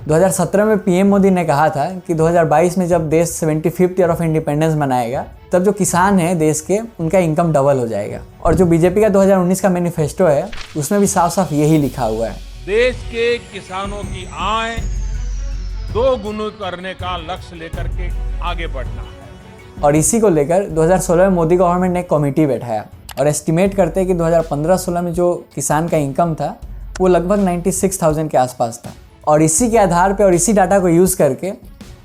2017 में पीएम मोदी ने कहा था कि 2022 में जब देश 75th ईयर ऑफ इंडिपेंडेंस मनाएगा तब जो किसान हैं देश के उनका इनकम डबल हो जाएगा। और जो बीजेपी का 2019 का मैनिफेस्टो है उसमें भी साफ साफ यही लिखा हुआ है। देश के किसानों की आय 2 गुना करने का लक्ष्य लेकर के आगे बढ़ना है। और इसी को लेकर 2016 में मोदी गवर्नमेंट ने एक कमेटी बैठाया और एस्टिमेट करते हैं कि 2015-16 में जो किसान का इनकम था वो लगभग 96,000 के आसपास था। और इसी के आधार पे और इसी डाटा को यूज़ करके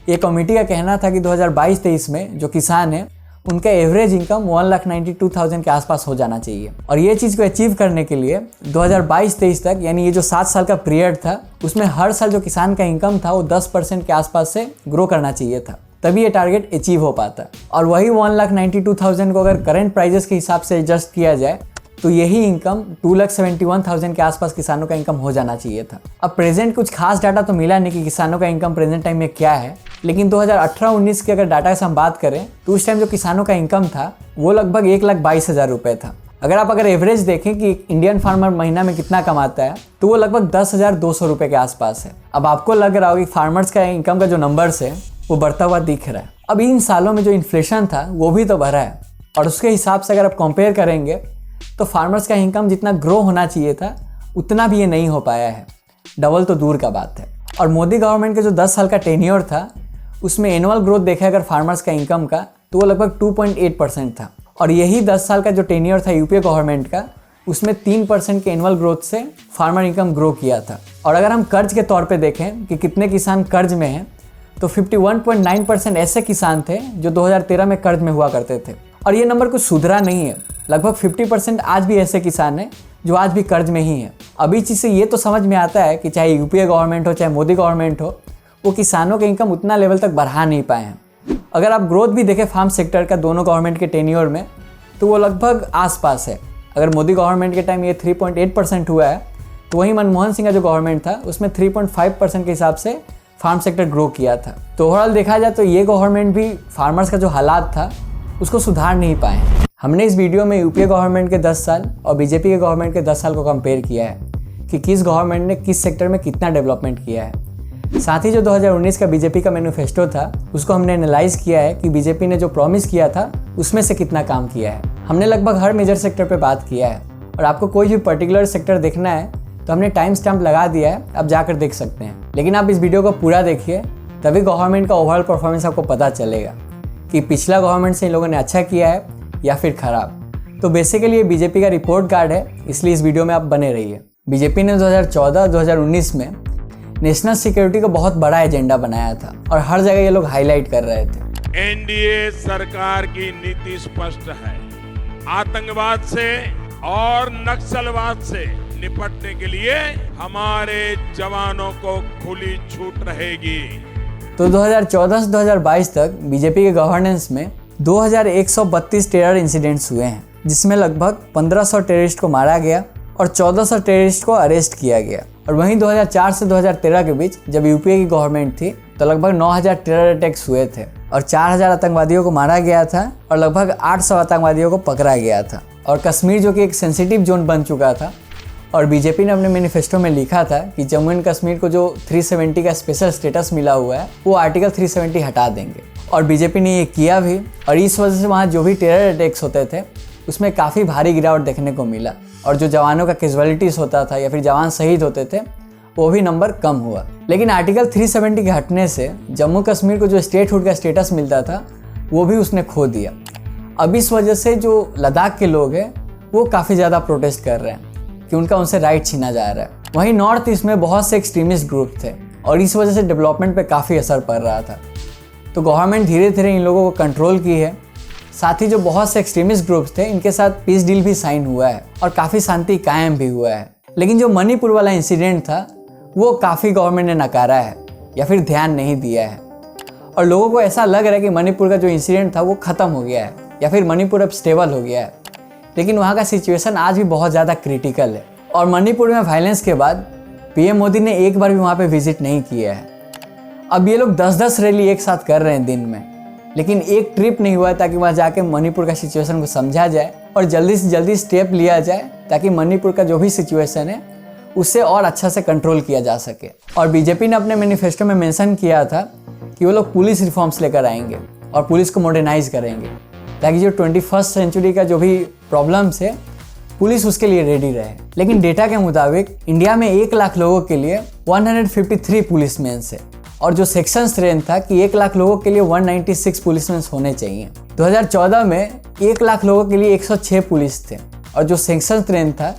ये कमेटी का कहना था कि 2022-23 में जो किसान है उनका एवरेज इनकम 1,92,000 के आसपास हो जाना चाहिए। और ये चीज़ को अचीव करने के लिए 2022-23 तक यानी ये जो 7 साल का पीरियड था उसमें हर साल जो किसान का इनकम था वो 10% के आसपास से ग्रो करना चाहिए था, तभी ये टारगेट अचीव हो पाता। और वही 1,92,000 को अगर करंट प्राइजेस के हिसाब से एडजस्ट किया जाए तो यही इनकम 2,71,000 के आसपास किसानों का इनकम हो जाना चाहिए था। अब प्रेजेंट कुछ खास डाटा तो मिला नहीं कि किसानों का इनकम प्रेजेंट टाइम में क्या है, लेकिन 2018-19 के अगर डाटा से हम बात करें तो उस टाइम जो किसानों का इनकम था वो लगभग 1,22,000 रुपये था। अगर एवरेज देखें कि इंडियन फार्मर महीना में कितना कमाता है तो वो लगभग 10,200 रुपये के आसपास है। अब आपको लग रहा होगा कि फार्मर्स का इनकम का जो नंबर्स है वो बढ़ता हुआ दिख रहा है। अब इन सालों में जो इन्फ्लेशन था वो भी तो बढ़ा है और उसके हिसाब से अगर आप कंपेयर करेंगे तो फार्मर्स का इनकम जितना ग्रो होना चाहिए था उतना भी ये नहीं हो पाया है, डबल तो दूर का बात है। और मोदी गवर्नमेंट के जो 10 साल का टेन्योर था उसमें एनुअल ग्रोथ देखें अगर फार्मर्स का इनकम का तो वो लगभग 2.8% था। और यही 10 साल का जो टेन्योर था यूपीए गवर्नमेंट का उसमें 3% के एनुअल ग्रोथ से फार्मर इनकम ग्रो किया था। और अगर हम कर्ज के तौर पर देखें कि कितने किसान कर्ज में हैं तो 51.9% ऐसे किसान थे जो 2013 में कर्ज में हुआ करते थे। और ये नंबर कुछ सुधरा नहीं है, लगभग 50% आज भी ऐसे किसान हैं जो आज भी कर्ज में ही हैं। अभी चीज़ से ये तो समझ में आता है कि चाहे यूपीए गवर्नमेंट हो चाहे मोदी गवर्नमेंट हो वो किसानों के इनकम उतना लेवल तक बढ़ा नहीं पाए हैं। अगर आप ग्रोथ भी देखें फार्म सेक्टर का दोनों गवर्नमेंट के टेन्योर में तो वो लगभग आसपास है। अगर मोदी गवर्नमेंट के टाइम ये 3.8% हुआ है तो वहीं मनमोहन सिंह का जो गवर्नमेंट था उसमें 3.5% के हिसाब से फार्म सेक्टर ग्रो किया था। तो ओवरऑल देखा जाए तो ये गवर्नमेंट भी फार्मर्स का जो हालात था उसको सुधार नहीं पाए। हमने इस वीडियो में यूपीए गवर्नमेंट के 10 साल और बीजेपी के गवर्नमेंट के 10 साल को कंपेयर किया है कि किस गवर्नमेंट ने किस सेक्टर में कितना डेवलपमेंट किया है। साथ ही जो 2019 का बीजेपी का मैनिफेस्टो था उसको हमने एनालाइज किया है कि बीजेपी ने जो प्रॉमिस किया था उसमें से कितना काम किया है। हमने लगभग हर मेजर सेक्टर पर बात किया है और आपको कोई भी पर्टिकुलर सेक्टर देखना है तो हमने टाइम स्टैम्प लगा दिया है, आप जाकर देख सकते हैं। लेकिन आप इस वीडियो को पूरा देखिए तभी गवर्नमेंट का ओवरऑल परफॉर्मेंस आपको पता चलेगा कि पिछला गवर्नमेंट से इन लोगों ने अच्छा किया है या फिर खराब। तो बेसिकली ये बीजेपी का रिपोर्ट कार्ड है, इसलिए इस वीडियो में आप बने रहिए। बीजेपी ने 2014-2019 में नेशनल सिक्योरिटी को बहुत बड़ा एजेंडा बनाया था और हर जगह ये लोग हाईलाइट कर रहे थे। एनडीए सरकार की नीति स्पष्ट है, आतंकवाद से और नक्सलवाद से निपटने के लिए हमारे जवानों को खुली छूट रहेगी। तो 2014 से 2022 तक बीजेपी के गवर्नेंस में 2132 टेरर इंसिडेंट्स हुए हैं जिसमें लगभग 1500 टेररिस्ट को मारा गया और 1400 टेररिस्ट को अरेस्ट किया गया। और वहीं 2004 से 2013 के बीच जब यूपीए की गवर्नमेंट थी तो लगभग 9000 टेरर अटैक्स हुए थे और 4000 आतंकवादियों को मारा गया था और लगभग 800 आतंकवादियों को पकड़ा गया था। और कश्मीर जो कि एक सेंसिटिव जोन बन चुका था और बीजेपी ने अपने मैनिफेस्टो में लिखा था कि जम्मू एंड कश्मीर को जो 370 का स्पेशल स्टेटस मिला हुआ है वो आर्टिकल 370 हटा देंगे। और बीजेपी ने ये किया भी और इस वजह से वहाँ जो भी टेरर अटैक्स होते थे उसमें काफ़ी भारी गिरावट देखने को मिला और जो जवानों का कैजुअलिटीज़ होता था या फिर जवान शहीद होते थे वो भी नंबर कम हुआ। लेकिन आर्टिकल 370 के हटने से जम्मू कश्मीर को जो स्टेटहुड का स्टेटस मिलता था वो भी उसने खो दिया। अब इस वजह से जो लद्दाख के लोग हैं वो काफ़ी ज़्यादा प्रोटेस्ट कर रहे हैं कि उनका उनसे राइट छीना जा रहा है। वहीं नॉर्थ ईस्ट में बहुत से एक्सट्रीमिस्ट ग्रुप थे और इस वजह से डेवलपमेंट पे काफ़ी असर पड़ रहा था। तो गवर्नमेंट धीरे धीरे इन लोगों को कंट्रोल की है। साथ ही जो बहुत से एक्सट्रीमिस्ट ग्रुप्स थे इनके साथ पीस डील भी साइन हुआ है और काफ़ी शांति कायम भी हुआ है। लेकिन जो मणिपुर वाला इंसिडेंट था वो काफ़ी गवर्नमेंट ने नकारा है या फिर ध्यान नहीं दिया है और लोगों को ऐसा लग रहा है कि मणिपुर का जो इंसिडेंट था वो ख़त्म हो गया है या फिर मणिपुर अब स्टेबल हो गया है। लेकिन वहाँ का सिचुएशन आज भी बहुत ज़्यादा क्रिटिकल है और मणिपुर में वायलेंस के बाद पीएम मोदी ने एक बार भी वहाँ पे विजिट नहीं किया है। अब ये लोग 10-10 रैली एक साथ कर रहे हैं दिन में, लेकिन एक ट्रिप नहीं हुआ है ताकि वहाँ जाके मणिपुर का सिचुएशन को समझा जाए और जल्दी से जल्दी स्टेप लिया जाए ताकि मणिपुर का जो भी सिचुएशन है उसे और अच्छा से कंट्रोल किया जा सके। और बीजेपी ने अपने मैनिफेस्टो में मेंशन किया था कि वो लोग पुलिस रिफॉर्म्स लेकर आएंगे और पुलिस को मॉडर्नाइज करेंगे, ताकि जो 21st सेंचुरी का जो भी प्रॉब्लम्स है पुलिस उसके लिए रेडी रहे। लेकिन डेटा के मुताबिक इंडिया में 1 लाख लोगों के लिए 153 पुलिसमैन है, और जो सेक्शन स्ट्रेंथ था कि 1 लाख लोगों के लिए 196 पुलिसमैन होने चाहिए। 2014 में 1 लाख लोगों के लिए 106 पुलिस थे, और जो सेक्शन स्ट्रेंथ था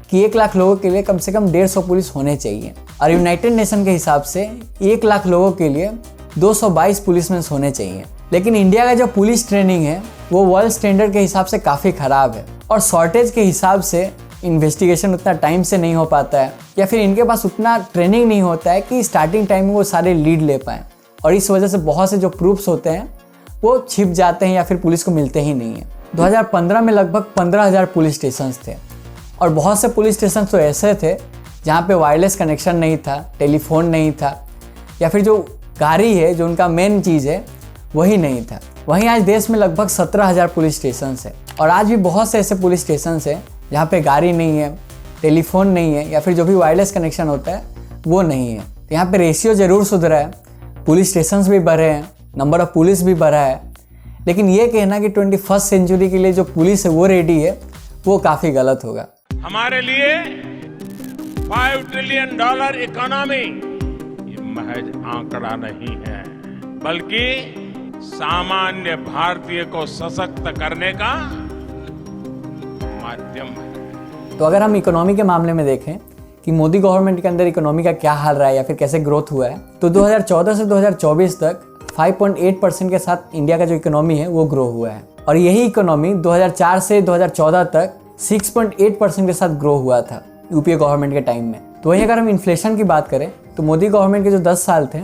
कि 1 लाख लोगों के लिए कम से कम 150 पुलिस होने चाहिए। और यूनाइटेड नेशन के हिसाब से 1 लाख लोगों के लिए 222 पुलिसमैन होने चाहिए। लेकिन इंडिया का जो पुलिस ट्रेनिंग है वो वर्ल्ड स्टैंडर्ड के हिसाब से काफ़ी ख़राब है, और शॉर्टेज के हिसाब से इन्वेस्टिगेशन उतना टाइम से नहीं हो पाता है, या फिर इनके पास उतना ट्रेनिंग नहीं होता है कि स्टार्टिंग टाइम में वो सारे लीड ले पाएँ। और इस वजह से बहुत से जो प्रूफ्स होते हैं वो छिप जाते हैं या फिर पुलिस को मिलते ही नहीं है। 2015 में लगभग 15,000 पुलिस स्टेशन थे, और बहुत से पुलिस स्टेशन तो ऐसे थे जहाँ पे वायरलेस कनेक्शन नहीं था, टेलीफोन नहीं था, या फिर जो गाड़ी है जो उनका मेन चीज़ है वही नहीं था। वहीं आज देश में लगभग 17,000 पुलिस स्टेशन है, और आज भी बहुत से ऐसे पुलिस स्टेशन हैं जहाँ पे गाड़ी नहीं है, टेलीफोन नहीं है, या फिर जो भी वायरलेस कनेक्शन होता है वो नहीं है। तो यहाँ पे रेशियो ज़रूर सुधरा है, पुलिस स्टेशन भी बढ़े हैं, नंबर ऑफ पुलिस भी बढ़ा है, लेकिन ये कहना कि 21st सेंचुरी के लिए जो पुलिस है वो रेडी है, वो काफ़ी गलत होगा। हमारे लिए $5 ट्रिलियन इकोनॉमी ये महज आंकड़ा नहीं है, बल्कि सामान्य भारतीय को सशक्त करने का माध्यम है। तो अगर हम इकोनॉमी के मामले में देखें कि मोदी गवर्नमेंट के अंदर इकोनॉमी का क्या हाल रहा है या फिर कैसे ग्रोथ हुआ है, तो 2014 से 2024 तक 5.8% के साथ इंडिया का जो इकोनॉमी है वो ग्रो हुआ है, और यही इकोनॉमी 2004 से 2014 तक 6.8% के साथ ग्रो हुआ था यूपीए गवर्नमेंट के टाइम में। तो वहीं अगर हम इन्फ्लेशन की बात करें तो मोदी गवर्नमेंट के जो 10 साल थे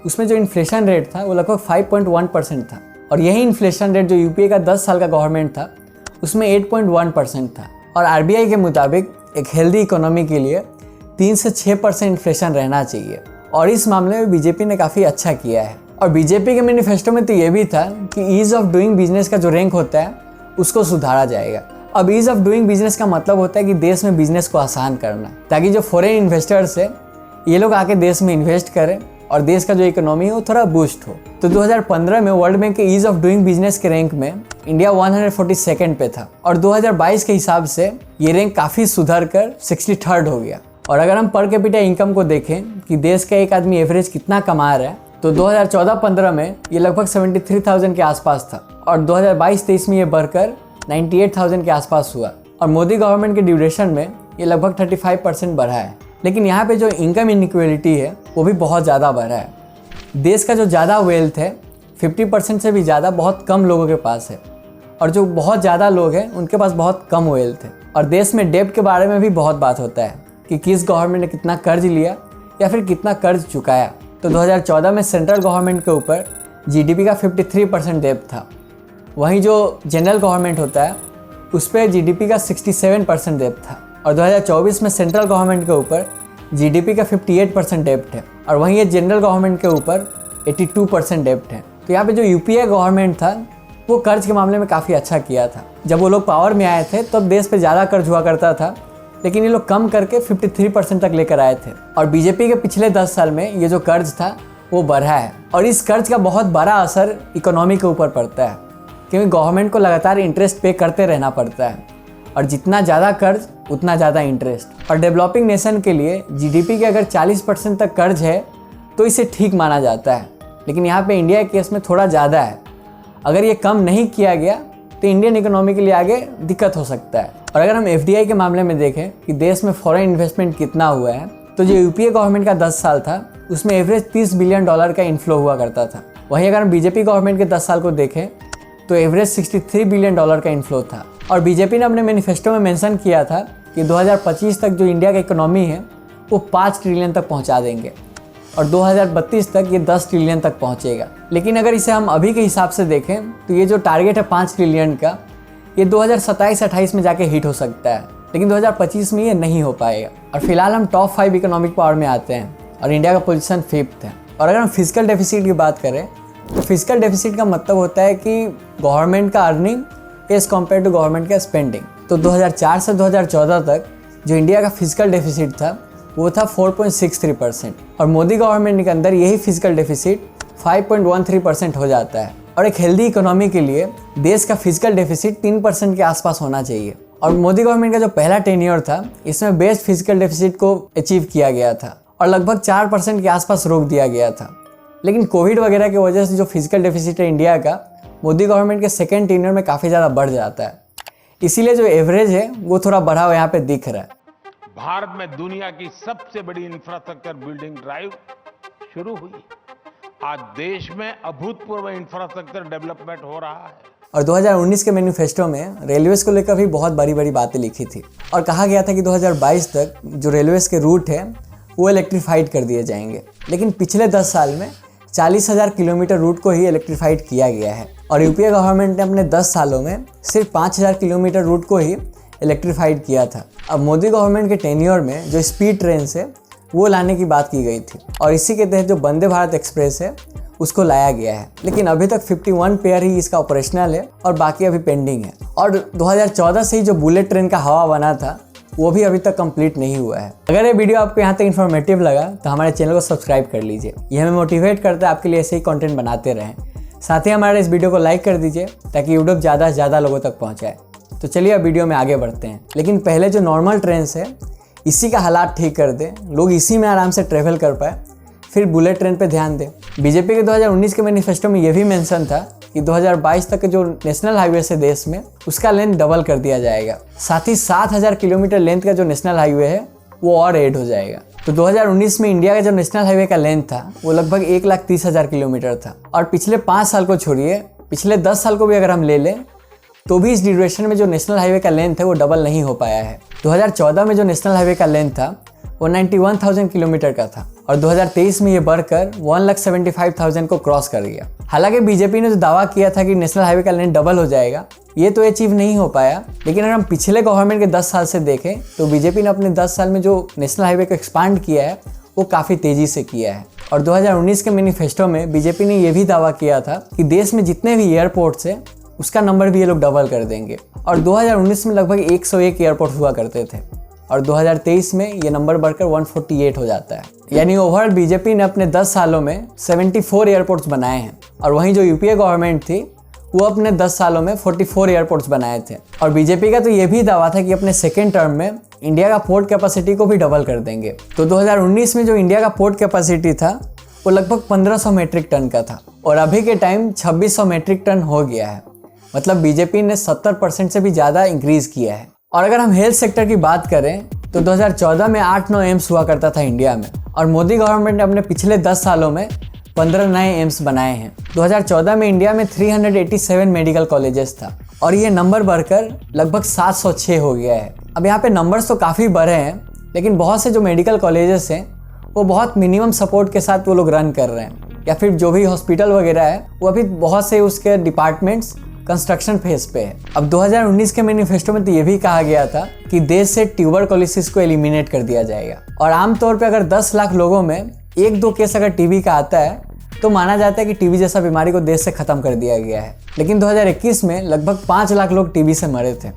उसमें जो इन्फ्लेशन रेट था वो लगभग 5.1% था, और यही इन्फ्लेशन रेट जो यूपीए का 10 साल का गवर्नमेंट था उसमें 8.1% था। और आरबीआई के मुताबिक एक हेल्दी इकोनॉमी के लिए 3 से 6% इन्फ्लेशन रहना चाहिए, और इस मामले में बीजेपी ने काफ़ी अच्छा किया है। और बीजेपी के मैनिफेस्टो में तो ये भी था कि ईज़ ऑफ डूइंग बिजनेस का जो रैंक होता है उसको सुधारा जाएगा। अब ईज़ ऑफ डूइंग बिजनेस का मतलब होता है कि देश में बिजनेस को आसान करना, ताकि जो फॉरेन इन्वेस्टर्स है ये लोग आके देश में इन्वेस्ट करें और देश का जो इकोनॉमी है वो थोड़ा बूस्ट हो। तो 2015 में वर्ल्ड बैंक के ईज़ ऑफ डूइंग बिजनेस के रैंक में इंडिया 142nd पे था, और 2022 के हिसाब से ये रैंक काफ़ी सुधर कर 63rd हो गया। और अगर हम पर कैपिटा इनकम को देखें कि देश का एक आदमी एवरेज कितना कमा रहा है, तो 2014-15 में ये लगभग 73,000 के आसपास था, और 2022-23 में ये बढ़कर 98,000 के आसपास हुआ, और मोदी गवर्नमेंट के ड्यूरेशन में ये लगभग 35% बढ़ा है। लेकिन यहाँ पे जो इनकम इनइक्वालिटी है वो भी बहुत ज़्यादा बढ़ा है। देश का जो ज़्यादा वेल्थ है 50% से भी ज़्यादा बहुत कम लोगों के पास है, और जो बहुत ज़्यादा लोग हैं उनके पास बहुत कम वेल्थ है। और देश में डेब्ट के बारे में भी बहुत बात होता है कि किस गवर्नमेंट ने कितना कर्ज लिया या फिर कितना कर्ज चुकाया। तो 2014 में सेंट्रल गवर्नमेंट के ऊपर जीडीपी का 53% डेब्ट था, वहीं जो जनरल गवर्नमेंट होता है उस पर जीडीपी का 67% डेब्ट था, और 2024 में सेंट्रल गवर्नमेंट के ऊपर जीडीपी का 58% डेब्ट है, और वहीं ये जनरल गवर्नमेंट के ऊपर 82% डेब्ट है। तो यहाँ पे जो यूपीए गवर्नमेंट था वो कर्ज के मामले में काफ़ी अच्छा किया था। जब वो लोग पावर में आए थे तब तो देश पे ज़्यादा कर्ज हुआ करता था, लेकिन ये लोग कम करके 53% तक लेकर आए थे। और बीजेपी के पिछले 10 साल में ये जो कर्ज था वो बढ़ा है, और इस कर्ज का बहुत बड़ा असर इकोनॉमी के ऊपर पड़ता है, क्योंकि गवर्नमेंट को लगातार इंटरेस्ट पे करते रहना पड़ता है, और जितना ज़्यादा कर्ज उतना ज़्यादा इंटरेस्ट। और डेवलपिंग नेशन के लिए जीडीपी के अगर 40% तक कर्ज है तो इसे ठीक माना जाता है, लेकिन यहाँ पे इंडिया के केस में थोड़ा ज़्यादा है। अगर ये कम नहीं किया गया तो इंडियन इकोनॉमी के लिए आगे दिक्कत हो सकता है। और अगर हम एफडीआई के मामले में देखें कि देश में फॉरेन इन्वेस्टमेंट कितना हुआ है, तो जो यूपीए गवर्नमेंट का 10 साल था उसमें एवरेज $30 बिलियन का इन्फ्लो हुआ करता था। वहीं अगर हम बीजेपी गवर्नमेंट के 10 साल को देखें तो एवरेज $63 बिलियन का इन्फ्लो था। और बीजेपी ने अपने मैनिफेस्टो में मेंशन किया था कि 2025 तक जो इंडिया का इकोनॉमी है वो 5 ट्रिलियन तक पहुंचा देंगे, और 2032 तक ये 10 ट्रिलियन तक पहुंचेगा। लेकिन अगर इसे हम अभी के हिसाब से देखें तो ये जो टारगेट है 5 ट्रिलियन का, ये 2027-28 में जाके हिट हो सकता है, लेकिन 2025 में ये नहीं हो पाएगा। और फिलहाल हम टॉप 5 इकोनॉमिक पावर में आते हैं, और इंडिया का पोजीशन 5th है। और अगर हम फिजिकल डेफिसिट की बात करें तो फिजिकल डेफिसिट का मतलब होता है कि गवर्नमेंट का earning as compare to government का स्पेंडिंग। तो 2004 से 2014 तक जो इंडिया का फिजिकल डेफिसिट था वो था 4.63% और मोदी गवर्नमेंट के अंदर यही फिजिकल डेफिसिट 5.13% हो जाता है। और एक हेल्दी इकोनॉमी के लिए देश का फिजिकल डेफिसिट 3% के आसपास होना चाहिए। और मोदी गवर्नमेंट का जो पहला टेन्योर था इसमें बेस्ट फिजिकल डेफिसिट को अचीव किया गया था और लगभग 4% के आसपास रोक दिया गया था। लेकिन कोविड वगैरह की वजह से जो फिजिकल डेफिसिट है इंडिया का, मोदी गवर्नमेंट के सेकेंड टेन्योर में काफ़ी ज़्यादा बढ़ जाता है। इसीलिए जो एवरेज है वो थोड़ा बढ़ा हुआ यहाँ पे दिख रहा है। भारत में दुनिया की सबसे बड़ी इंफ्रास्ट्रक्चर बिल्डिंग ड्राइव शुरू हुई। आज देश में अभूतपूर्व इंफ्रास्ट्रक्चर डेवलपमेंट हो रहा है। और 2019 के मैनिफेस्टो में रेलवेज को लेकर भी बहुत बड़ी बड़ी बातें लिखी थी और कहा गया था कि 2022 तक जो रेलवेज के रूट है वो इलेक्ट्रीफाइड कर दिए जाएंगे। लेकिन पिछले 10 साल में 40,000 किलोमीटर रूट को ही इलेक्ट्रीफाइड किया गया है और यूपीए गवर्नमेंट ने अपने 10 सालों में सिर्फ 5,000 किलोमीटर रूट को ही इलेक्ट्रीफाइड किया था। अब मोदी गवर्नमेंट के टेन्योर में जो स्पीड ट्रेन है वो लाने की बात की गई थी और इसी के तहत जो वंदे भारत एक्सप्रेस है उसको लाया गया है। लेकिन अभी तक 51 पेयर ही इसका ऑपरेशनल है और बाकी अभी पेंडिंग है। और 2014 से ही जो बुलेट ट्रेन का हवा बना था वो भी अभी तक कंप्लीट नहीं हुआ है। अगर ये वीडियो आपको यहाँ तक इन्फॉर्मेटिव लगा तो हमारे चैनल को सब्सक्राइब कर लीजिए। ये हमें मोटिवेट करता है आपके लिए ऐसे ही कंटेंट बनाते रहें। साथ ही हमारे इस वीडियो को लाइक कर दीजिए ताकि यूट्यूब ज़्यादा से ज़्यादा लोगों तक पहुँचाए। तो चलिए अब वीडियो में आगे बढ़ते हैं। लेकिन पहले जो नॉर्मल ट्रेन है इसी का हालात ठीक कर दें, लोग इसी में आराम से ट्रेवल कर पाए, फिर बुलेट ट्रेन पे ध्यान दें। बीजेपी के 2019 के मैनिफेस्टो में यह भी मेंशन था कि 2022 तक के जो नेशनल हाईवे है देश में उसका लेंथ डबल कर दिया जाएगा। साथ ही 7,000 किलोमीटर लेंथ का जो नेशनल हाईवे है वो और ऐड हो जाएगा। तो 2019 में इंडिया का जो नेशनल हाईवे का लेंथ था वो लगभग 1,30,000 किलोमीटर था और पिछले 5 साल को छोड़िए, पिछले 10 साल को भी अगर हम ले लें तो भी इस ड्यूरेशन में जो नेशनल हाईवे का लेंथ है वो डबल नहीं हो पाया है। 2014 में जो नेशनल हाईवे का लेंथ था वो 91,000 किलोमीटर का था और 2023 में ये बढ़कर 1,75,000 को क्रॉस कर गया। हालांकि बीजेपी ने जो दावा किया था कि नेशनल हाईवे का लेंथ डबल हो जाएगा ये तो अचीव नहीं हो पाया। लेकिन अगर हम पिछले गवर्नमेंट के 10 साल से देखें तो बीजेपी ने अपने 10 साल में जो नेशनल हाईवे को एक्सपांड किया है वो काफ़ी तेज़ी से किया है। और 2019 के मैनिफेस्टो में बीजेपी ने यह भी दावा किया था कि देश में जितने भी एयरपोर्ट्स हैं उसका नंबर भी ये लोग डबल कर देंगे। और 2019 में लगभग 101 एयरपोर्ट हुआ करते थे और 2023 में ये नंबर बढ़कर 148 हो जाता है। यानी ओवरऑल बीजेपी ने अपने 10 सालों में 74 एयरपोर्ट्स बनाए हैं और वहीं जो यूपीए गवर्नमेंट थी वो अपने 10 सालों में 44 एयरपोर्ट्स बनाए थे। और बीजेपी का तो ये भी दावा था कि अपने सेकेंड टर्म में इंडिया का पोर्ट कैपेसिटी को भी डबल कर देंगे। तो 2019 में जो इंडिया का पोर्ट कैपेसिटी था वो लगभग 1500 मेट्रिक टन का था और अभी के टाइम 2600 मेट्रिक टन हो गया है। मतलब बीजेपी ने 70% से भी ज़्यादा इंक्रीज़ किया है। और अगर हम हेल्थ सेक्टर की बात करें तो 2014 में 8-9 एम्स हुआ करता था इंडिया में और मोदी गवर्नमेंट ने अपने पिछले 10 सालों में 15 नए एम्स बनाए हैं। 2014 में इंडिया में 387 मेडिकल कॉलेजेस था और ये नंबर बढ़कर लगभग 706 हो गया है। अब यहाँ पे नंबर्स तो काफ़ी बढ़े हैं लेकिन बहुत से जो मेडिकल कॉलेजेस हैं वो बहुत मिनिमम सपोर्ट के साथ वो लोग रन कर रहे हैं, या फिर जो भी हॉस्पिटल वगैरह है वो अभी बहुत से उसके डिपार्टमेंट्स कंस्ट्रक्शन फेज पे है। अब 2019 के मैनिफेस्टो में तो ये भी कहा गया था कि देश से ट्यूबरकुलोसिस को एलिमिनेट कर दिया जाएगा और आमतौर पे अगर 10 लाख लोगों में 1-2 केस अगर टीबी का आता है तो माना जाता है कि टीबी जैसा बीमारी को देश से खत्म कर दिया गया है। लेकिन 2021 में लगभग 5 लाख लोग टीबी से मरे थे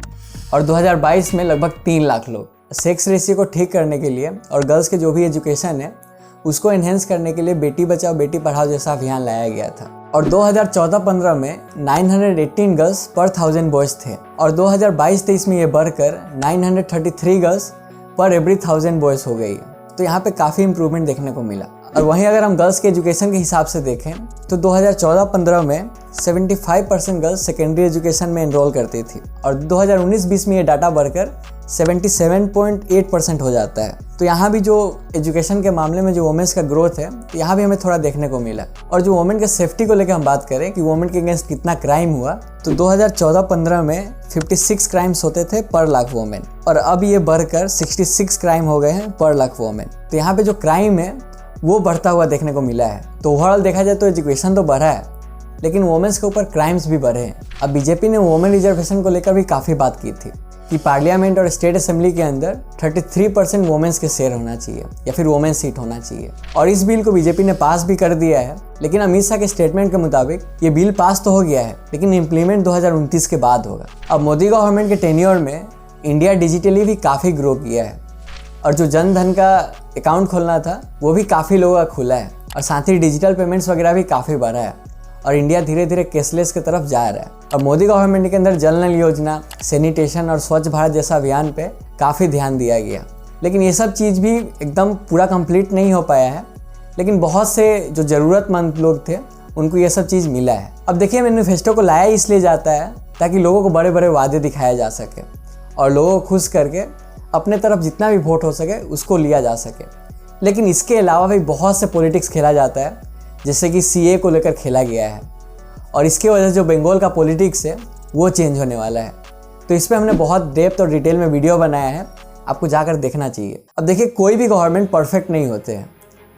और 2022 में लगभग 3 लाख लोग। सेक्स रेशियो को ठीक करने के लिए और गर्ल्स के जो भी एजुकेशन है उसको एनहेंस करने के लिए बेटी बचाओ बेटी पढ़ाओ जैसा अभियान लाया गया था और 2014-15 में 918 गर्ल्स पर 1000 बॉयज थे और 2022-23 में ये बढ़कर 933 गर्ल्स पर एवरी 1000 बॉयज हो गई। तो यहाँ पे काफ़ी इंप्रूवमेंट देखने को मिला। और वहीं अगर हम गर्ल्स के एजुकेशन के हिसाब से देखें तो 2014-15 में 75% गर्ल्स सेकेंडरी एजुकेशन में एनरोल करती थी और 2019-20 में ये डाटा बढ़कर 77.8% हो जाता है। तो यहाँ भी जो एजुकेशन के मामले में जो वोमेंस का ग्रोथ है तो यहाँ भी हमें थोड़ा देखने को मिला। और जो वोमेन के सेफ्टी को लेकर हम बात करें कि वोमेन के अगेंस्ट कितना क्राइम हुआ तो 2014-15 में 56 क्राइम्स होते थे पर लाख वोमेन और अब ये बढ़कर 66 क्राइम हो गए हैं पर लाख वोमेन। तो यहाँ पे जो क्राइम है वो बढ़ता हुआ देखने को मिला है। तो ओवरऑल देखा जाए तो एजुकेशन तो बढ़ा है लेकिन वोमेंस के ऊपर क्राइम्स भी बढ़े हैं। अब बीजेपी ने वोमेन रिजर्वेशन को लेकर भी काफ़ी बात की थी कि पार्लियामेंट और स्टेट असेंबली के अंदर 33% वोमेंस के शेयर होना चाहिए या फिर वोमेन सीट होना चाहिए और इस बिल को बीजेपी ने पास भी कर दिया है। लेकिन अमित शाह के स्टेटमेंट के मुताबिक ये बिल पास तो हो गया है लेकिन इम्प्लीमेंट 2029 के बाद होगा। अब मोदी गवर्नमेंट के टेन्योर में इंडिया डिजिटली भी काफ़ी ग्रो किया है और जो जन धन का अकाउंट खोलना था वो भी काफ़ी लोगों का खुला है, और साथ ही डिजिटल पेमेंट्स वगैरह भी काफ़ी बढ़ा है, और इंडिया धीरे धीरे कैशलेस की तरफ जा रहा है। और मोदी गवर्नमेंट के अंदर जल नल योजना, सैनिटेशन और स्वच्छ भारत जैसा अभियान पे काफ़ी ध्यान दिया गया। लेकिन ये सब चीज़ भी एकदम पूरा कंप्लीट नहीं हो पाया है, लेकिन बहुत से जो ज़रूरतमंद लोग थे उनको ये सब चीज़ मिला है। अब देखिए, मैनिफेस्टो को लाया इसलिए जाता है ताकि लोगों को बड़े बड़े वादे दिखाया जा सके और लोगों को खुश करके अपने तरफ जितना भी वोट हो सके उसको लिया जा सके। लेकिन इसके अलावा भी बहुत से पॉलिटिक्स खेला जाता है, जैसे कि सीए को लेकर खेला गया है, और इसके वजह से जो बंगाल का पॉलिटिक्स है वो चेंज होने वाला है। तो इस पर हमने बहुत डेप्थ और डिटेल में वीडियो बनाया है, आपको जाकर देखना चाहिए। अब देखिए, कोई भी गवर्नमेंट परफेक्ट नहीं होते हैं।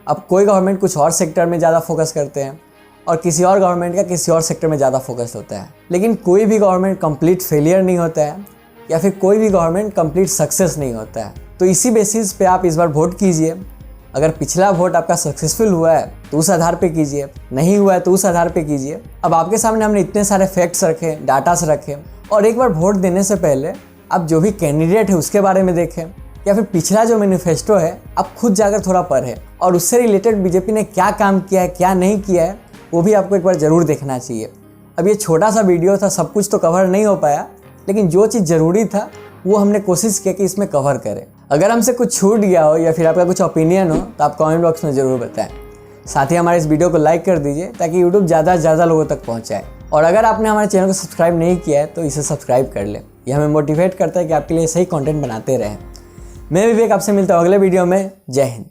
अब कोई गवर्नमेंट कुछ और सेक्टर में ज़्यादा फोकस करते हैं और किसी और गवर्नमेंट का किसी और सेक्टर में ज़्यादा फोकस होता है। लेकिन कोई भी गवर्नमेंट कंप्लीट फेलियर नहीं होता है, या फिर कोई भी गवर्नमेंट कंप्लीट सक्सेस नहीं होता है। तो इसी बेसिस पे आप इस बार वोट कीजिए। अगर पिछला वोट आपका सक्सेसफुल हुआ है तो उस आधार पे कीजिए, नहीं हुआ है तो उस आधार पे कीजिए। अब आपके सामने हमने इतने सारे फैक्ट्स रखे, डाटास रखे, और एक बार वोट देने से पहले आप जो भी कैंडिडेट है उसके बारे में देखें, या फिर पिछला जो मैनिफेस्टो है आप खुद जाकर थोड़ा पढ़ें, और उससे रिलेटेड बीजेपी ने क्या काम किया है क्या नहीं किया है वो भी आपको एक बार ज़रूर देखना चाहिए। अब ये छोटा सा वीडियो था, सब कुछ तो कवर नहीं हो पाया, लेकिन जो चीज़ ज़रूरी था वो हमने कोशिश किया कि इसमें कवर करें। अगर हमसे कुछ छूट गया हो या फिर आपका कुछ ओपिनियन हो तो आप कमेंट बॉक्स में ज़रूर बताएं। साथ ही हमारे इस वीडियो को लाइक कर दीजिए ताकि यूट्यूब ज़्यादा से ज़्यादा लोगों तक पहुँचाए। और अगर आपने हमारे चैनल को सब्सक्राइब नहीं किया है तो इसे सब्सक्राइब कर लें। यह हमें मोटिवेट करता है कि आपके लिए सही कंटेंट बनाते रहें। मैं विवेक आपसे मिलता हूँ अगले वीडियो में। जय हिंद।